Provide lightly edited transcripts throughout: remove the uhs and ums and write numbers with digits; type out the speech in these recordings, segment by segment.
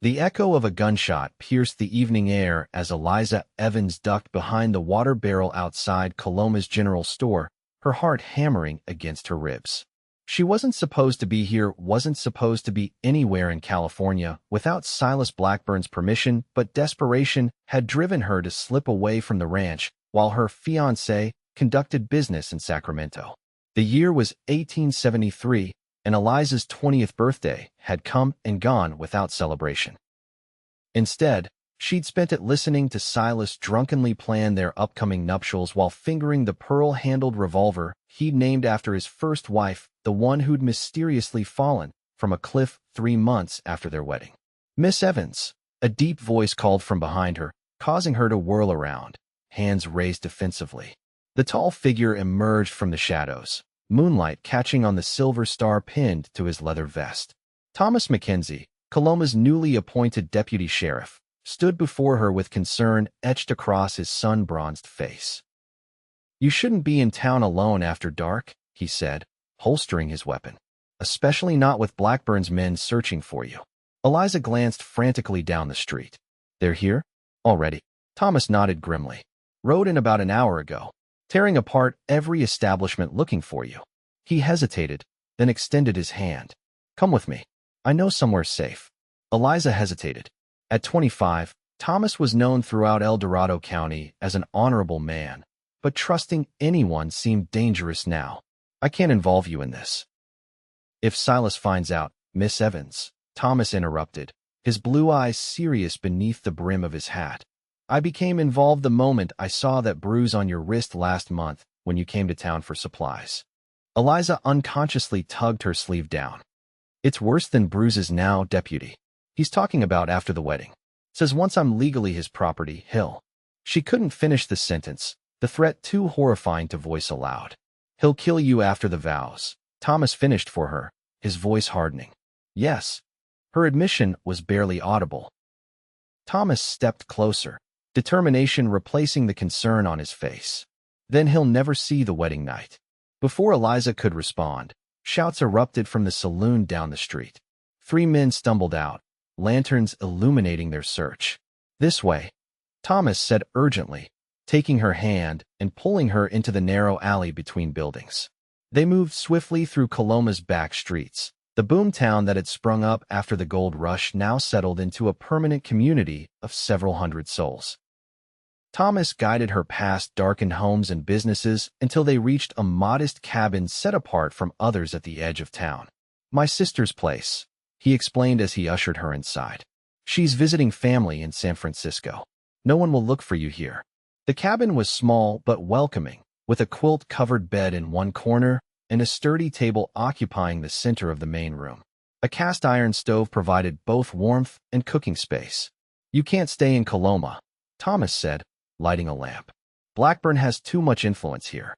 The echo of a gunshot pierced the evening air as Eliza Evans ducked behind the water barrel outside Coloma's general store, her heart hammering against her ribs. She wasn't supposed to be here, wasn't supposed to be anywhere in California without Silas Blackburn's permission, but desperation had driven her to slip away from the ranch while her fiancé conducted business in Sacramento. The year was 1873, and Eliza's 20th birthday had come and gone without celebration. Instead, she'd spent it listening to Silas drunkenly plan their upcoming nuptials while fingering the pearl-handled revolver he'd named after his first wife, the one who'd mysteriously fallen from a cliff 3 months after their wedding. "Miss Evans," a deep voice called from behind her, causing her to whirl around, hands raised defensively. The tall figure emerged from the shadows, moonlight catching on the silver star pinned to his leather vest. Thomas Mackenzie, Coloma's newly appointed deputy sheriff, stood before her with concern etched across his sun-bronzed face. "You shouldn't be in town alone after dark," he said, holstering his weapon. "Especially not with Blackburn's men searching for you." Eliza glanced frantically down the street. "They're here? Already?" Thomas nodded grimly. "Rode in about an hour ago, tearing apart every establishment looking for you." He hesitated, then extended his hand. "Come with me. I know somewhere safe." Eliza hesitated. At 25, Thomas was known throughout El Dorado County as an honorable man, but trusting anyone seemed dangerous now. "I can't involve you in this." "If Silas finds out, Miss Evans," Thomas interrupted, his blue eyes serious beneath the brim of his hat. "I became involved the moment I saw that bruise on your wrist last month when you came to town for supplies." Eliza unconsciously tugged her sleeve down. "It's worse than bruises now, Deputy. He's talking about after the wedding. Says once I'm legally his property, he'll—" She couldn't finish the sentence, the threat too horrifying to voice aloud. "He'll kill you after the vows," Thomas finished for her, his voice hardening. "Yes." Her admission was barely audible. Thomas stepped closer, determination replacing the concern on his face. "Then he'll never see the wedding night." Before Eliza could respond, shouts erupted from the saloon down the street. 3 men stumbled out, lanterns illuminating their search. "This way," Thomas said urgently, taking her hand and pulling her into the narrow alley between buildings. They moved swiftly through Coloma's back streets. The boomtown that had sprung up after the gold rush now settled into a permanent community of several hundred souls. Thomas guided her past darkened homes and businesses until they reached a modest cabin set apart from others at the edge of town. "My sister's place," he explained as he ushered her inside. "She's visiting family in San Francisco. No one will look for you here." The cabin was small but welcoming, with a quilt-covered bed in one corner and a sturdy table occupying the center of the main room. A cast-iron stove provided both warmth and cooking space. "You can't stay in Coloma," Thomas said, lighting a lamp. "Blackburn has too much influence here.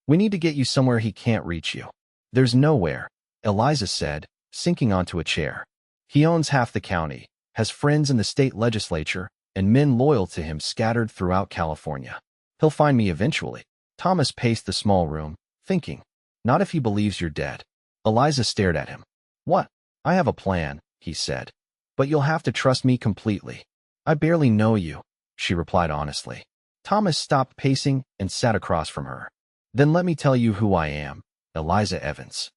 We need to get you somewhere he can't reach you." "There's nowhere," Eliza said, sinking onto a chair. "He owns half the county, has friends in the state legislature, and men loyal to him scattered throughout California. He'll find me eventually." Thomas paced the small room, thinking. "Not if he believes you're dead." Eliza stared at him. "What?" "I have a plan," he said. "But you'll have to trust me completely." "I barely know you," she replied honestly. Thomas stopped pacing and sat across from her. "Then let me tell you who I am, Eliza Evans.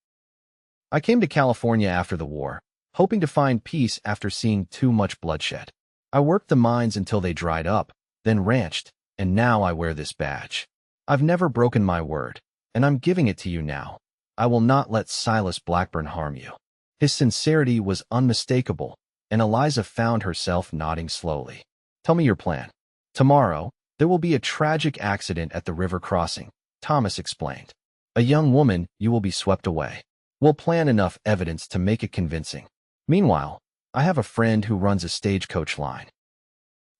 I came to California after the war, hoping to find peace after seeing too much bloodshed. I worked the mines until they dried up, then ranched, and now I wear this badge. I've never broken my word, and I'm giving it to you now. I will not let Silas Blackburn harm you." His sincerity was unmistakable, and Eliza found herself nodding slowly. "Tell me your plan." "Tomorrow, there will be a tragic accident at the river crossing," Thomas explained. "A young woman, you will be swept away. We'll plan enough evidence to make it convincing. Meanwhile, I have a friend who runs a stagecoach line.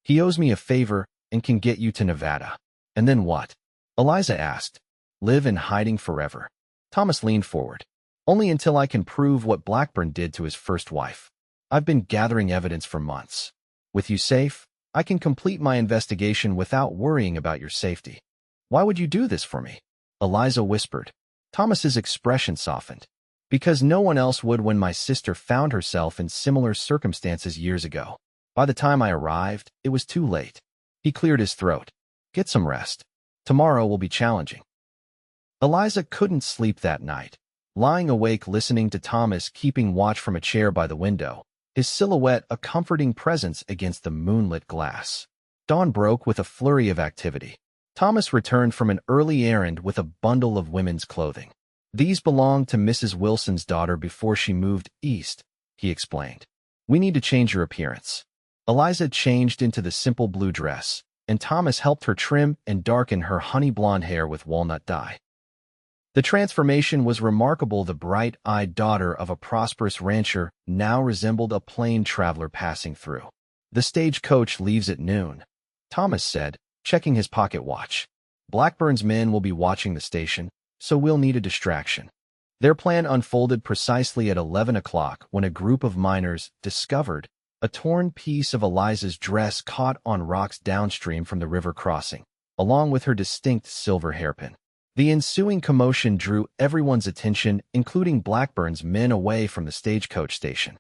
He owes me a favor and can get you to Nevada." "And then what?" Eliza asked. "Live in hiding forever." Thomas leaned forward. "Only until I can prove what Blackburn did to his first wife. I've been gathering evidence for months. With you safe, I can complete my investigation without worrying about your safety." "Why would you do this for me?" Eliza whispered. Thomas's expression softened. Because no one else would when my sister found herself in similar circumstances years ago. By the time I arrived, it was too late. He cleared his throat. Get some rest. Tomorrow will be challenging. Eliza couldn't sleep that night. Lying awake listening to Thomas keeping watch from a chair by the window, his silhouette a comforting presence against the moonlit glass. Dawn broke with a flurry of activity. Thomas returned from an early errand with a bundle of women's clothing. These belonged to Mrs. Wilson's daughter before she moved east, he explained. We need to change your appearance. Eliza changed into the simple blue dress, and Thomas helped her trim and darken her honey blonde hair with walnut dye. The transformation was remarkable. The bright-eyed daughter of a prosperous rancher now resembled a plain traveler passing through. The stagecoach leaves at noon, Thomas said, checking his pocket watch. Blackburn's men will be watching the station, so we'll need a distraction. Their plan unfolded precisely at 11 o'clock when a group of miners discovered a torn piece of Eliza's dress caught on rocks downstream from the river crossing, along with her distinct silver hairpin. The ensuing commotion drew everyone's attention, including Blackburn's men, away from the stagecoach station.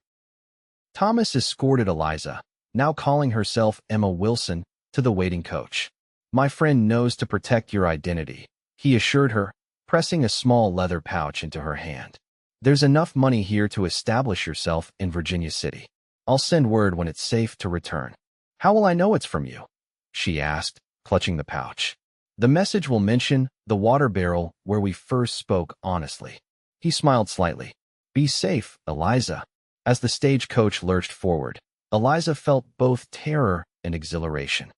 Thomas escorted Eliza, now calling herself Emma Wilson, to the waiting coach. My friend knows to protect your identity, he assured her, pressing a small leather pouch into her hand. There's enough money here to establish yourself in Virginia City. I'll send word when it's safe to return. How will I know it's from you? She asked, clutching the pouch. The message will mention the water barrel where we first spoke honestly. He smiled slightly. Be safe, Eliza. As the stagecoach lurched forward, Eliza felt both terror and exhilaration.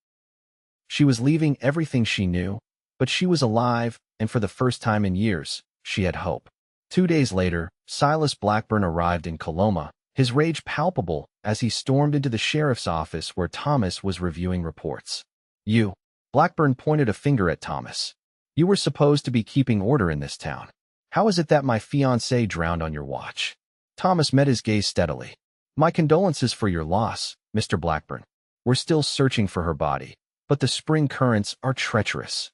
She was leaving everything she knew, but she was alive, and for the first time in years, she had hope. 2 days later, Silas Blackburn arrived in Coloma, his rage palpable as he stormed into the sheriff's office where Thomas was reviewing reports. You, Blackburn pointed a finger at Thomas. You were supposed to be keeping order in this town. How is it that my fiancé drowned on your watch? Thomas met his gaze steadily. My condolences for your loss, Mr. Blackburn. We're still searching for her body, but the spring currents are treacherous.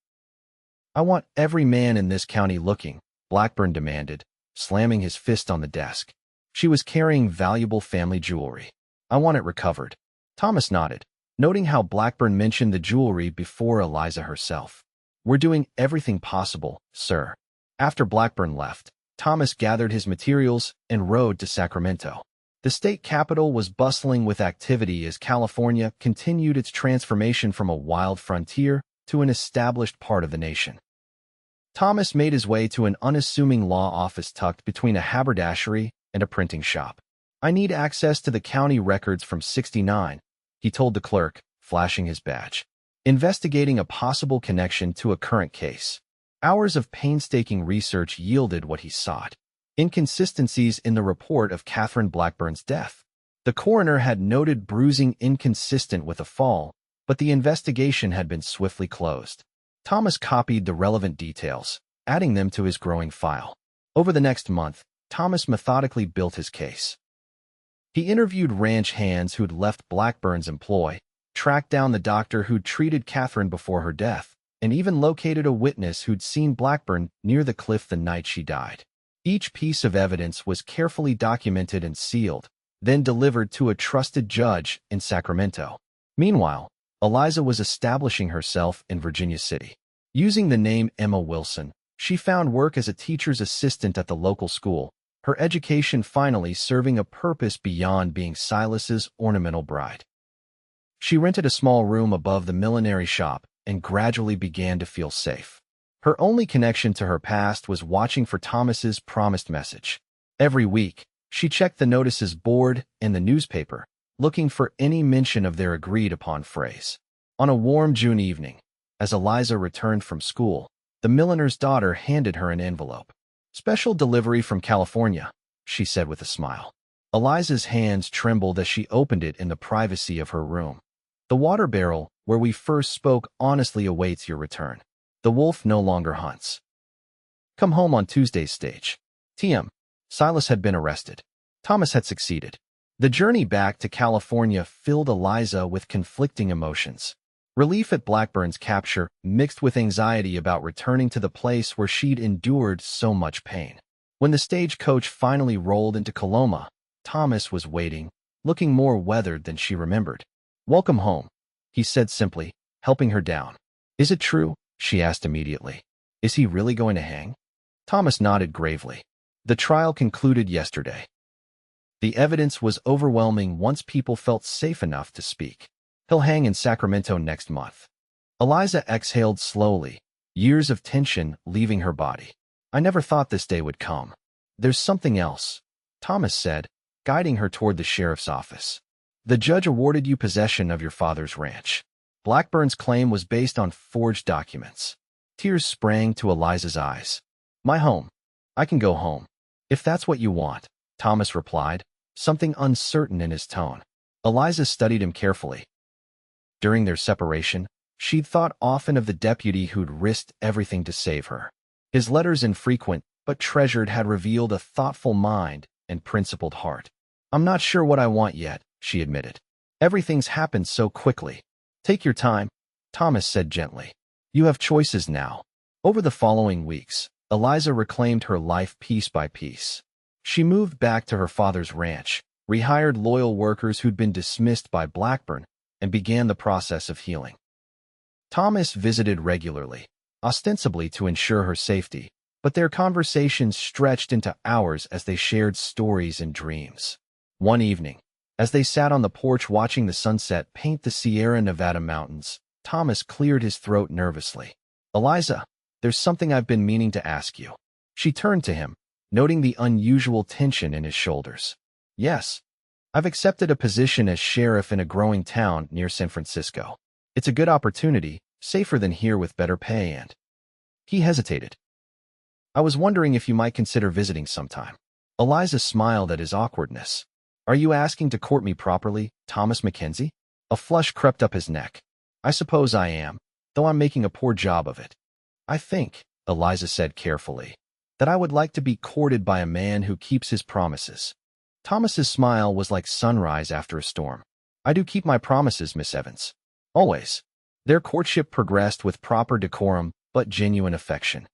I want every man in this county looking, Blackburn demanded, slamming his fist on the desk. She was carrying valuable family jewelry. I want it recovered. Thomas nodded, noting how Blackburn mentioned the jewelry before Eliza herself. We're doing everything possible, sir. After Blackburn left, Thomas gathered his materials and rode to Sacramento. The state capital was bustling with activity as California continued its transformation from a wild frontier to an established part of the nation. Thomas made his way to an unassuming law office tucked between a haberdashery and a printing shop. I need access to the county records from '69, he told the clerk, flashing his badge. Investigating a possible connection to a current case. Hours of painstaking research yielded what he sought. Inconsistencies in the report of Catherine Blackburn's death. The coroner had noted bruising inconsistent with a fall, but the investigation had been swiftly closed. Thomas copied the relevant details, adding them to his growing file. Over the next month, Thomas methodically built his case. He interviewed ranch hands who'd left Blackburn's employ, tracked down the doctor who'd treated Catherine before her death, and even located a witness who'd seen Blackburn near the cliff the night she died. Each piece of evidence was carefully documented and sealed, then delivered to a trusted judge in Sacramento. Meanwhile, Eliza was establishing herself in Virginia City. Using the name Emma Wilson, she found work as a teacher's assistant at the local school, her education finally serving a purpose beyond being Silas's ornamental bride. She rented a small room above the millinery shop and gradually began to feel safe. Her only connection to her past was watching for Thomas's promised message. Every week, she checked the notices board and the newspaper, looking for any mention of their agreed-upon phrase. On a warm June evening, as Eliza returned from school, the milliner's daughter handed her an envelope. Special delivery from California, she said with a smile. Eliza's hands trembled as she opened it in the privacy of her room. The water barrel, where we first spoke, honestly awaits your return. The wolf no longer hunts. Come home on Tuesday's stage. TM. Silas had been arrested. Thomas had succeeded. The journey back to California filled Eliza with conflicting emotions. Relief at Blackburn's capture, mixed with anxiety about returning to the place where she'd endured so much pain. When the stagecoach finally rolled into Coloma, Thomas was waiting, looking more weathered than she remembered. "Welcome home," he said simply, helping her down. "Is it true?" she asked immediately. "Is he really going to hang?" Thomas nodded gravely. "The trial concluded yesterday. The evidence was overwhelming once people felt safe enough to speak. He'll hang in Sacramento next month." Eliza exhaled slowly, years of tension leaving her body. "I never thought this day would come." "There's something else," Thomas said, guiding her toward the sheriff's office. "The judge awarded you possession of your father's ranch." Blackburn's claim was based on forged documents. Tears sprang to Eliza's eyes. "My home. I can go home, if that's what you want," Thomas replied, something uncertain in his tone. Eliza studied him carefully. During their separation, she'd thought often of the deputy who'd risked everything to save her. His letters, infrequent but treasured, had revealed a thoughtful mind and principled heart. "I'm not sure what I want yet," she admitted. "Everything's happened so quickly." "Take your time," Thomas said gently. "You have choices now." Over the following weeks, Eliza reclaimed her life piece by piece. She moved back to her father's ranch, rehired loyal workers who'd been dismissed by Blackburn, and began the process of healing. Thomas visited regularly, ostensibly to ensure her safety, but their conversations stretched into hours as they shared stories and dreams. One evening, as they sat on the porch watching the sunset paint the Sierra Nevada mountains, Thomas cleared his throat nervously. "Eliza, there's something I've been meaning to ask you." She turned to him, noting the unusual tension in his shoulders. "Yes. I've accepted a position as sheriff in a growing town near San Francisco. It's a good opportunity, safer than here with better pay and—" He hesitated. "I was wondering if you might consider visiting sometime." Eliza smiled at his awkwardness. "Are you asking to court me properly, Thomas Mackenzie?" A flush crept up his neck. "I suppose I am, though I'm making a poor job of it. I think," Eliza said carefully, "that I would like to be courted by a man who keeps his promises." Thomas's smile was like sunrise after a storm. "I do keep my promises, Miss Evans. Always." Their courtship progressed with proper decorum but genuine affection.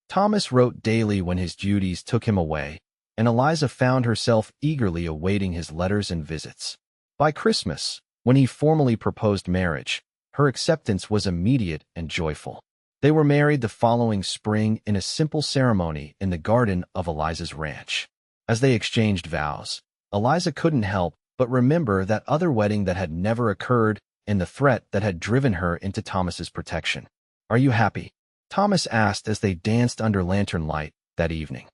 Thomas wrote daily when his duties took him away, and Eliza found herself eagerly awaiting his letters and visits. By Christmas, when he formally proposed marriage, her acceptance was immediate and joyful. They were married the following spring in a simple ceremony in the garden of Eliza's ranch. As they exchanged vows, Eliza couldn't help but remember that other wedding that had never occurred and the threat that had driven her into Thomas's protection. "Are you happy?" Thomas asked as they danced under lantern light that evening.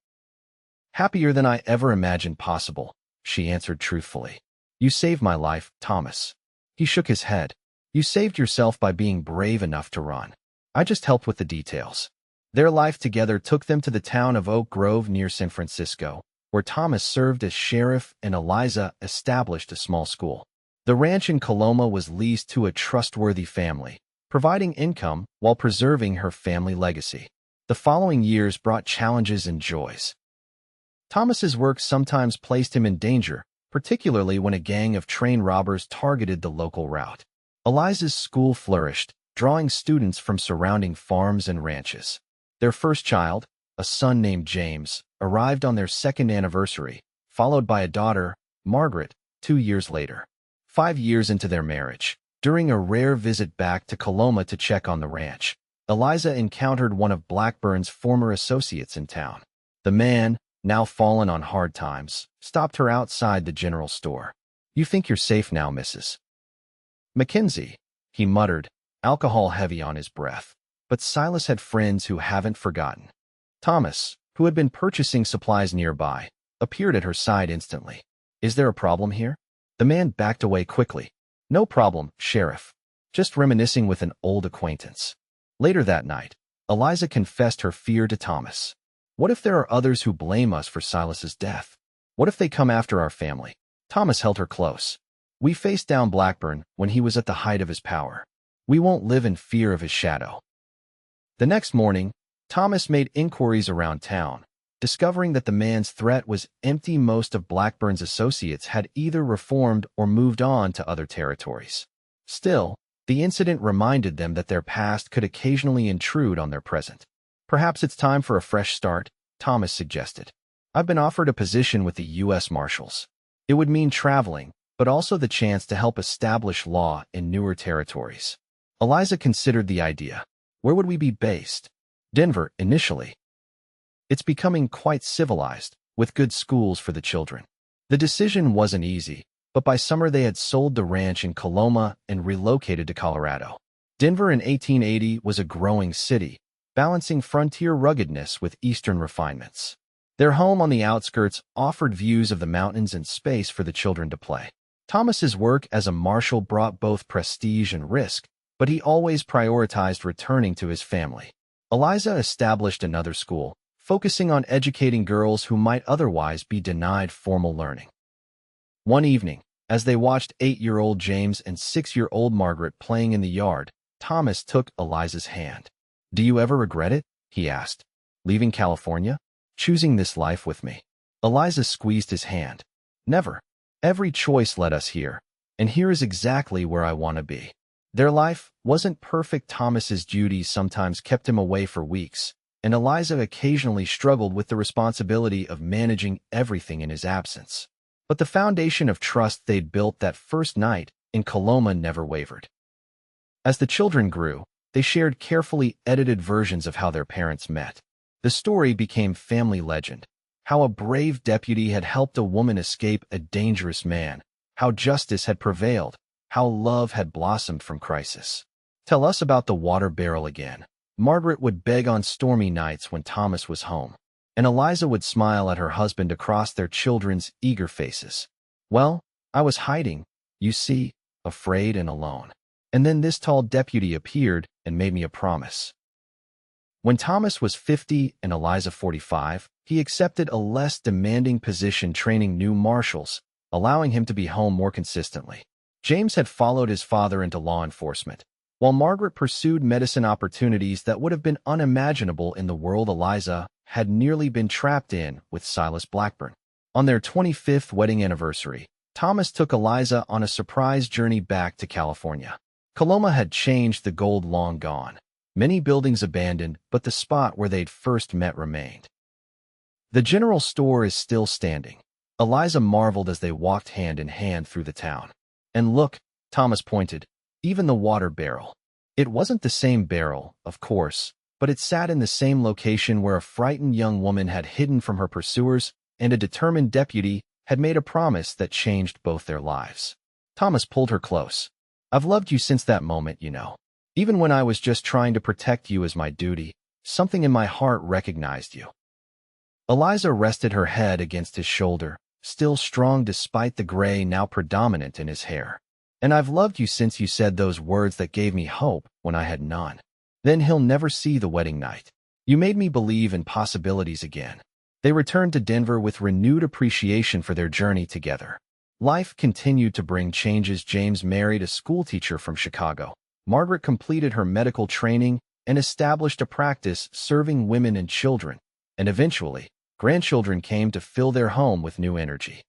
"Happier than I ever imagined possible," she answered truthfully. "You saved my life, Thomas." He shook his head. "You saved yourself by being brave enough to run. I just helped with the details." Their life together took them to the town of Oak Grove near San Francisco, where Thomas served as sheriff and Eliza established a small school. The ranch in Coloma was leased to a trustworthy family, providing income while preserving her family legacy. The following years brought challenges and joys. Thomas's work sometimes placed him in danger, particularly when a gang of train robbers targeted the local route. Eliza's school flourished, drawing students from surrounding farms and ranches. Their first child, a son named James, arrived on their second anniversary, followed by a daughter, Margaret, 2 years later. 5 years into their marriage, during a rare visit back to Coloma to check on the ranch, Eliza encountered one of Blackburn's former associates in town. The man, now fallen on hard times, stopped her outside the general store. "You think you're safe now, Mrs. Mackenzie," he muttered, alcohol heavy on his breath. But Silas had friends who haven't forgotten. Thomas, who had been purchasing supplies nearby, appeared at her side instantly. "Is there a problem here?" The man backed away quickly. "No problem, Sheriff. Just reminiscing with an old acquaintance." Later that night, Eliza confessed her fear to Thomas. "What if there are others who blame us for Silas's death? What if they come after our family?" Thomas held her close. "We faced down Blackburn when he was at the height of his power. We won't live in fear of his shadow." The next morning, Thomas made inquiries around town, discovering that the man's threat was empty. Most of Blackburn's associates had either reformed or moved on to other territories. Still, the incident reminded them that their past could occasionally intrude on their present. "Perhaps it's time for a fresh start," Thomas suggested. I've been offered a position with the U.S. Marshals. It would mean traveling, but also the chance to help establish law in newer territories. Eliza considered the idea. Where would we be based? Denver, initially. It's becoming quite civilized, with good schools for the children. The decision wasn't easy, but by summer they had sold the ranch in Coloma and relocated to Colorado. Denver in 1880 was a growing city, balancing frontier ruggedness with eastern refinements. Their home on the outskirts offered views of the mountains and space for the children to play. Thomas's work as a marshal brought both prestige and risk, but he always prioritized returning to his family. Eliza established another school, focusing on educating girls who might otherwise be denied formal learning. One evening, as they watched 8-year-old James and 6-year-old Margaret playing in the yard, Thomas took Eliza's hand. "Do you ever regret it?" he asked. "Leaving California? Choosing this life with me?" Eliza squeezed his hand. "Never. Every choice led us here, and here is exactly where I want to be." Their life wasn't perfect. Thomas's duties sometimes kept him away for weeks, and Eliza occasionally struggled with the responsibility of managing everything in his absence. But the foundation of trust they'd built that first night in Coloma never wavered. As the children grew, they shared carefully edited versions of how their parents met. The story became family legend, how a brave deputy had helped a woman escape a dangerous man, how justice had prevailed, how love had blossomed from crisis. "Tell us about the water barrel again," Margaret would beg on stormy nights when Thomas was home, and Eliza would smile at her husband across their children's eager faces. "Well, I was hiding, you see, afraid and alone. And then this tall deputy appeared and made me a promise." When Thomas was 50 and Eliza 45, he accepted a less demanding position training new marshals, allowing him to be home more consistently. James had followed his father into law enforcement, while Margaret pursued medicine opportunities that would have been unimaginable in the world Eliza had nearly been trapped in with Silas Blackburn. On their 25th wedding anniversary, Thomas took Eliza on a surprise journey back to California. Coloma had changed, the gold long gone. Many buildings abandoned, but the spot where they'd first met remained. The general store is still standing. Eliza marveled as they walked hand in hand through the town. "And look," Thomas pointed, "even the water barrel." It wasn't the same barrel, of course, but it sat in the same location where a frightened young woman had hidden from her pursuers, and a determined deputy had made a promise that changed both their lives. Thomas pulled her close. "I've loved you since that moment, you know. Even when I was just trying to protect you as my duty, something in my heart recognized you." Eliza rested her head against his shoulder, still strong despite the gray now predominant in his hair. "And I've loved you since you said those words that gave me hope when I had none. Then he'll never see the wedding night. You made me believe in possibilities again." They returned to Denver with renewed appreciation for their journey together. Life continued to bring changes. James married a schoolteacher from Chicago. Margaret completed her medical training and established a practice serving women and children, and eventually, grandchildren came to fill their home with new energy.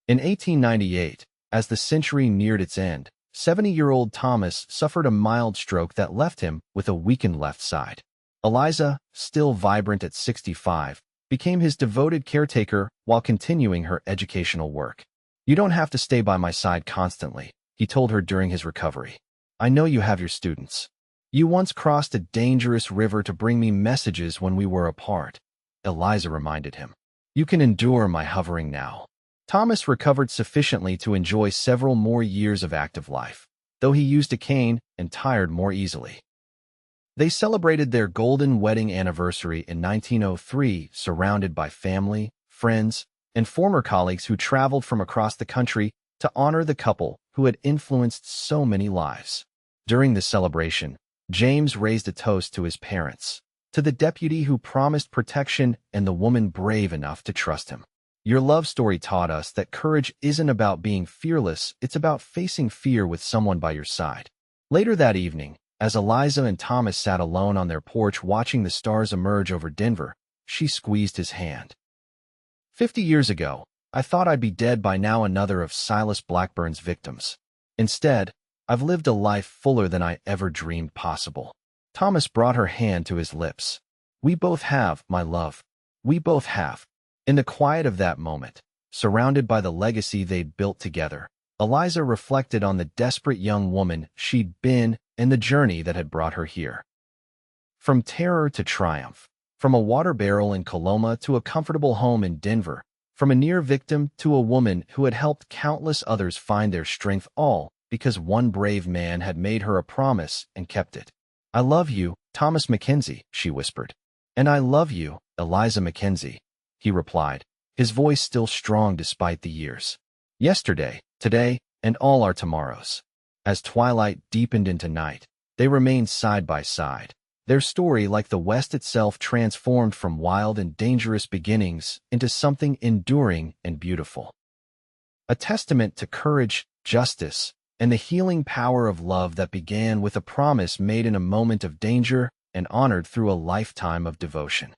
In 1898, as the century neared its end, 70-year-old Thomas suffered a mild stroke that left him with a weakened left side. Eliza, still vibrant at 65, became his devoted caretaker while continuing her educational work. "You don't have to stay by my side constantly," he told her during his recovery. "I know you have your students. You once crossed a dangerous river to bring me messages when we were apart," Eliza reminded him. "You can endure my hovering now." Thomas recovered sufficiently to enjoy several more years of active life, though he used a cane and tired more easily. They celebrated their golden wedding anniversary in 1903, surrounded by family, friends, and former colleagues who traveled from across the country to honor the couple who had influenced so many lives. During the celebration, James raised a toast to his parents, to the deputy who promised protection and the woman brave enough to trust him. "Your love story taught us that courage isn't about being fearless, it's about facing fear with someone by your side." Later that evening, as Eliza and Thomas sat alone on their porch watching the stars emerge over Denver, she squeezed his hand. 50 years ago, I thought I'd be dead by now, another of Silas Blackburn's victims. Instead, I've lived a life fuller than I ever dreamed possible." Thomas brought her hand to his lips. "We both have, my love. We both have. In the quiet of that moment, surrounded by the legacy they'd built together, Eliza reflected on the desperate young woman she'd been and the journey that had brought her here. From terror to triumph, from a water barrel in Coloma to a comfortable home in Denver, from a near victim to a woman who had helped countless others find their strength, all because one brave man had made her a promise and kept it. "I love you, Thomas Mackenzie," she whispered. "And I love you, Eliza Mackenzie," he replied, his voice still strong despite the years. Yesterday, today, and all our tomorrows. As twilight deepened into night, they remained side by side, their story, like the West itself, transformed from wild and dangerous beginnings into something enduring and beautiful. A testament to courage, justice, and the healing power of love that began with a promise made in a moment of danger and honored through a lifetime of devotion.